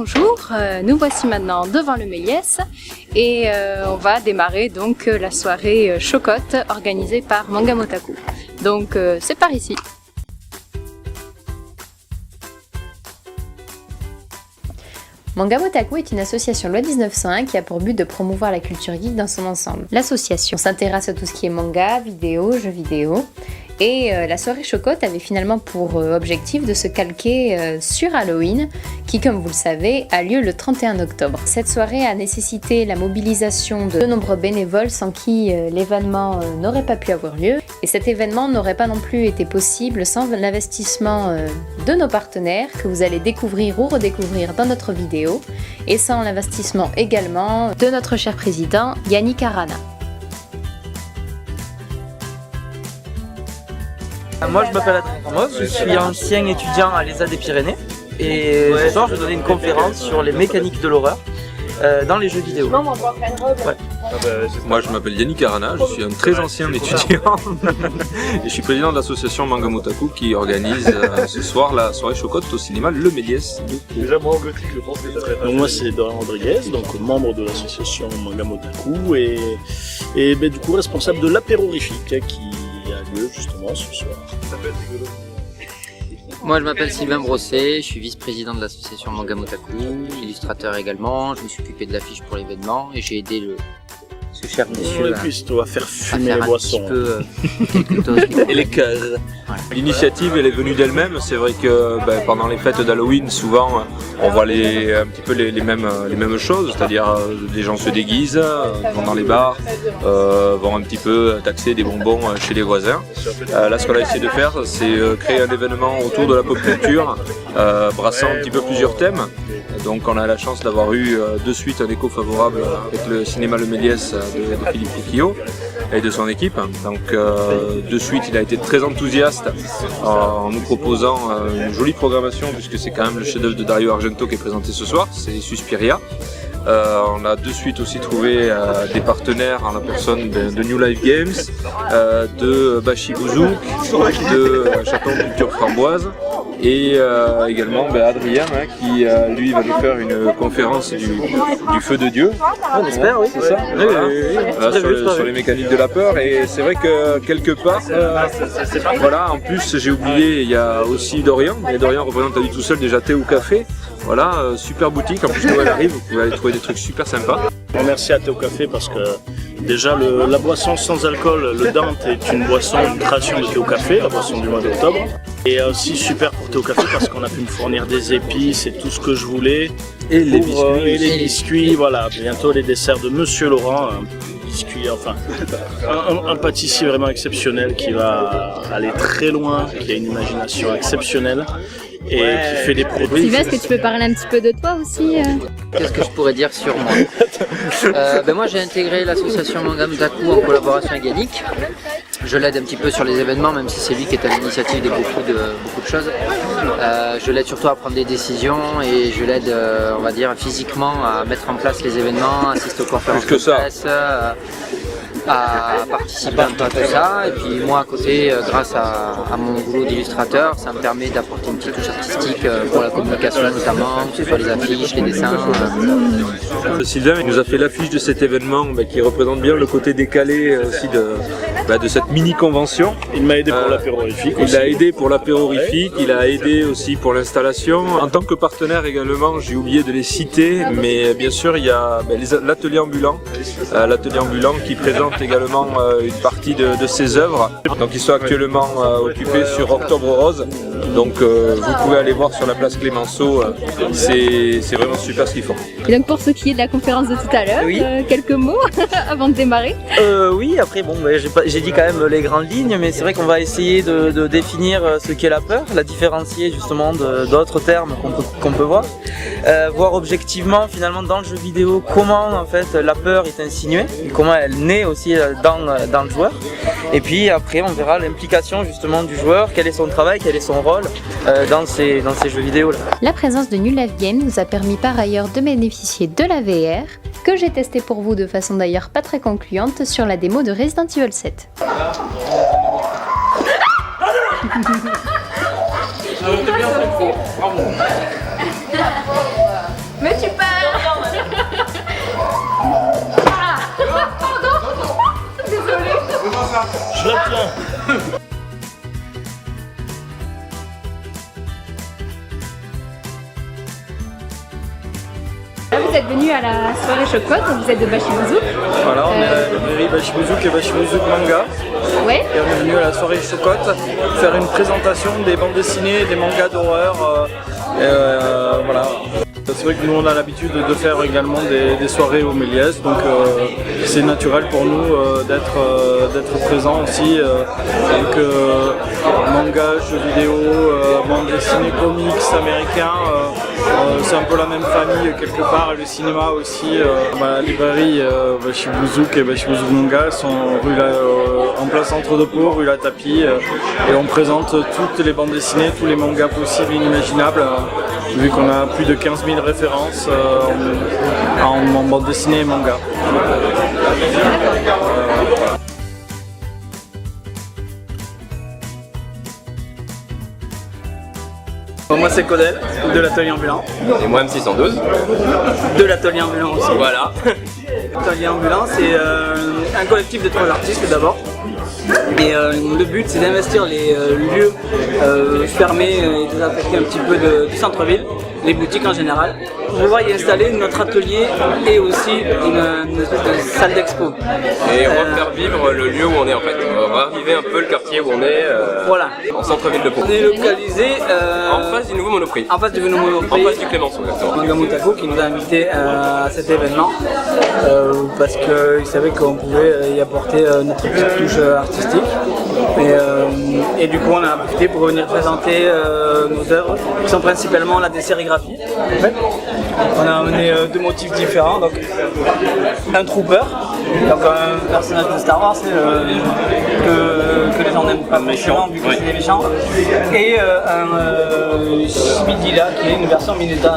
Bonjour, nous voici maintenant devant le Méliès et on va démarrer donc la soirée Chocotte organisée par Manga Motaku. Donc c'est par ici. Manga Motaku est une association loi 1901 qui a pour but de promouvoir la culture geek dans son ensemble. L'association s'intéresse à tout ce qui est manga, vidéo, jeux vidéo. Et la soirée Chocotte avait finalement pour objectif de se calquer sur Halloween, qui, comme vous le savez, a lieu le 31 octobre. Cette soirée a nécessité la mobilisation de nombreux bénévoles sans qui l'événement n'aurait pas pu avoir lieu. Et cet événement n'aurait pas non plus été possible sans l'investissement de nos partenaires, que vous allez découvrir ou redécouvrir dans notre vidéo, et sans l'investissement également de notre cher président Yannick Arana. Moi je m'appelle Adrien Ramos, je suis ancien étudiant à l'ESA des Pyrénées et ce soir je vais donner une conférence sur les mécaniques de l'horreur dans les jeux vidéo. Ouais. Moi je m'appelle Yannick Arana, je suis un très ancien étudiant et je suis président de l'association Manga Motaku qui organise ce soir la soirée Chocotte au cinéma Le Méliès. Déjà moi en gothique je pense que c'est très facile. Moi c'est Dorian Rodriguez, donc membre de l'association Manga Motaku et du coup responsable de l'apérorifique qui a lieu justement ce soir. Moi je m'appelle Sylvain Brosset, je suis vice-président de l'association Manga Motaku, illustrateur également, je me suis occupé de l'affiche pour l'événement et j'ai aidé ce cher monsieur et puis tu vas faire fumer les un boissons. Quelque chose. Et les cases. L'initiative elle est venue d'elle-même, c'est vrai que pendant les fêtes d'Halloween souvent on voit un petit peu les mêmes choses, c'est-à-dire les gens se déguisent, vont dans les bars, vont un petit peu taxer des bonbons chez les voisins. Là ce qu'on a essayé de faire c'est créer un événement autour de la pop culture, brassant un petit peu plusieurs thèmes. Donc on a la chance d'avoir eu de suite un écho favorable avec le cinéma Le Méliès de Philippe Riccio et de son équipe. Donc de suite il a été très enthousiaste en nous proposant une jolie programmation puisque c'est quand même le chef-d'œuvre de Dario Argento qui est présenté ce soir, c'est Suspiria. On a de suite aussi trouvé des partenaires en la personne de New Life Games, de Bashi Bouzouk, de Château de Culture Framboise et également Adrien qui lui va nous faire une conférence du feu de Dieu. On espère, oui. C'est ça, sur les mécaniques de la peur et c'est vrai que quelque part, voilà, en plus j'ai oublié, il y a aussi Dorian, et Dorian représente à lui tout seul déjà thé ou café. Voilà, super boutique, en plus quand elle arrive, vous pouvez aller trouver des trucs super sympas. Merci à Théo Café parce que déjà la boisson sans alcool, le Dante est une boisson, une création de Théo Café, la boisson du mois d'octobre. Et aussi super pour Théo Café parce qu'on a pu me fournir des épices et tout ce que je voulais. Et les biscuits. Et les biscuits, voilà, bientôt les desserts de Monsieur Laurent. Biscuit, enfin, un pâtissier vraiment exceptionnel qui va aller très loin, qui a une imagination exceptionnelle. Et qui fait des produits. Sylvain, est-ce que tu peux parler un petit peu de toi aussi Qu'est-ce que je pourrais dire sur moi moi j'ai intégré l'association Manga Motaku en collaboration avec Yannick. Je l'aide un petit peu sur les événements, même si c'est lui qui est à l'initiative de beaucoup de choses. Je l'aide surtout à prendre des décisions et je l'aide, on va dire, physiquement à mettre en place les événements, assister aux conférences de presse, à participer un peu à tout ça. Et puis moi à côté, grâce à mon boulot d'illustrateur, ça me permet d'apporter une petite touche artistique pour la communication notamment, que ce soit les affiches, les dessins. Sylvain il nous a fait l'affiche de cet événement qui représente bien le côté décalé aussi de cette mini-convention. Il m'a aidé pour l'apérorifique. Il a aidé pour l'apérorifique, il a aidé aussi pour l'installation. En tant que partenaire également, j'ai oublié de les citer, mais bien sûr il y a l'atelier ambulant qui présente également une partie de ses œuvres. Donc ils sont actuellement occupés sur Octobre Rose. Donc vous pouvez aller voir sur la place Clémenceau, c'est vraiment super ce qu'ils font. Et donc pour ce qui est de la conférence de tout à l'heure, Oui. Quelques mots avant de démarrer. Oui, après bon, j'ai dit quand même les grandes lignes, mais c'est vrai qu'on va essayer de définir ce qu'est la peur, la différencier justement d'autres termes qu'on peut voir, voir objectivement finalement dans le jeu vidéo comment en fait la peur est insinuée, et comment elle naît aussi dans le joueur. Et puis après on verra l'implication justement du joueur, quel est son travail, quel est son rôle dans ces jeux vidéo là. La présence de New Life Games nous a permis par ailleurs de bénéficier de la VR, que j'ai testé pour vous de façon d'ailleurs pas très concluante sur la démo de Resident Evil 7. Je la tiens. Là, vous êtes venu à la soirée Chocotte, donc vous êtes de Bashibouzouk. Voilà, on est à la librairie Bashibouzouk et Bashibouzouk Manga. Ouais. Et on est venu à la soirée Chocotte faire une présentation des bandes dessinées et des mangas d'horreur. Voilà. C'est vrai que nous on a l'habitude de faire également des soirées au Méliès, donc c'est naturel pour nous d'être présents aussi. Donc manga, jeux vidéo, bandes dessinées, comics américains, c'est un peu la même famille quelque part. Le cinéma aussi. La librairie Bashibouzouk et Bashibouzouk Manga sont en place Centre de Pau, rue La Tapie, et on présente toutes les bandes dessinées, tous les mangas possibles et inimaginables. Vu qu'on a plus de 15 000 références en bande dessinée et manga. Moi c'est Codel, de l'atelier ambulant. Et moi M612. De l'atelier ambulant aussi. Voilà. L'atelier ambulant c'est un collectif de 3 artistes d'abord. Et le but c'est d'investir les lieux fermés et désaffectés un petit peu du centre-ville, les boutiques en général. On va y installer notre atelier et aussi une espèce de salle d'expo. Et refaire vivre le lieu où on est en fait. On va raviver un peu le quartier où on est Voilà. en centre-ville de Pau. On est localisé En face du nouveau Monoprix. en face du nouveau En Monoprix. face du Clémenceau, exactement. Manga Moutaku qui nous a invités à cet événement parce qu'il savait qu'on pouvait y apporter notre petite touche artistique et du coup on a profité pour venir présenter nos œuvres qui sont principalement la sérigraphie. En fait. On a amené 2 motifs différents, donc un trooper, donc un personnage de Star Wars que les gens n'aiment pas méchant vu que c'est des méchants, et un Shibidila qui est une version miniature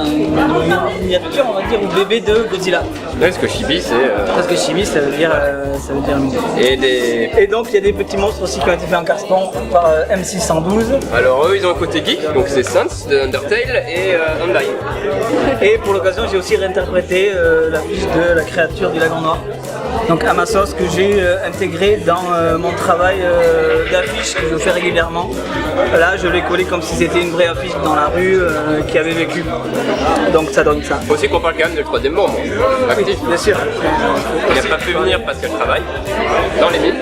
on va dire ou bébé de Godzilla. Parce que Chibi c'est... Parce que Chibi ça veut dire miniature. Et donc il y a des petits monstres aussi qui ont été faits en carton par M612. Alors eux ils ont un côté geek, donc c'est Sans de Undertale et Undyne. Et pour l'occasion j'ai aussi réinterprété l'affiche de la créature du lagon noir. Donc à ma sauce que j'ai intégré dans mon travail d'affiche que je fais régulièrement. Là je l'ai collé comme si c'était une vraie affiche dans la rue qui avait vécu. Donc ça donne ça. Faut aussi qu'on parle quand même de troisième membre, actif. Bien sûr. Elle n'a pas pu venir parce qu'elle travaille dans les mines.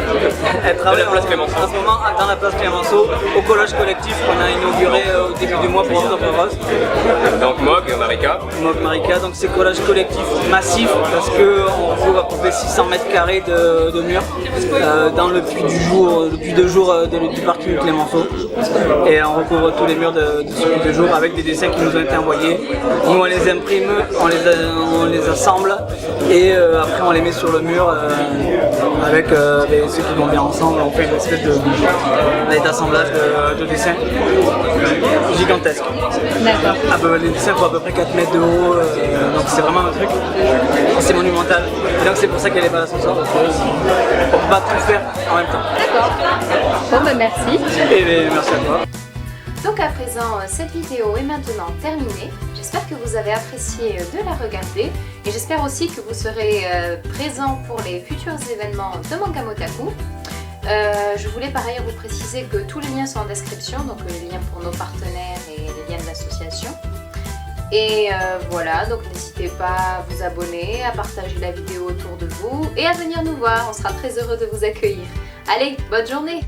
Elle travaille de la place Clémenceau. en ce moment dans la place Clémenceau au collage collectif qu'on a inauguré au début du mois pour Octobre Rose. Donc Mog, Marika. Mog Marika, donc c'est collage collectif massif parce qu'on trouve à peu près 600 mètres carrés de murs dans le puits de jour du parking Clémenceau. Et on recouvre tous les murs de ce puits de jour avec des dessins qui nous ont été envoyés. Nous on les imprime, on les assemble et après on les met sur le mur avec ceux qui vont bien ensemble. On fait une espèce d'assemblage de dessins gigantesque. D'accord. Les dessins font à peu près 4 mètres de haut, donc c'est vraiment un truc. C'est monumental. Et donc c'est pour ça qu'elle est pas là ce soir. On peut pas tout faire en même temps. D'accord. Bon, bah merci. Et merci à toi. Donc à présent, cette vidéo est maintenant terminée. J'espère que vous avez apprécié de la regarder et j'espère aussi que vous serez présents pour les futurs événements de Manga Motaku. Je voulais par ailleurs vous préciser que tous les liens sont en description, donc les liens pour nos partenaires et les liens de l'association. Et voilà, donc n'hésitez pas à vous abonner, à partager la vidéo autour de vous et à venir nous voir, on sera très heureux de vous accueillir. Allez, bonne journée!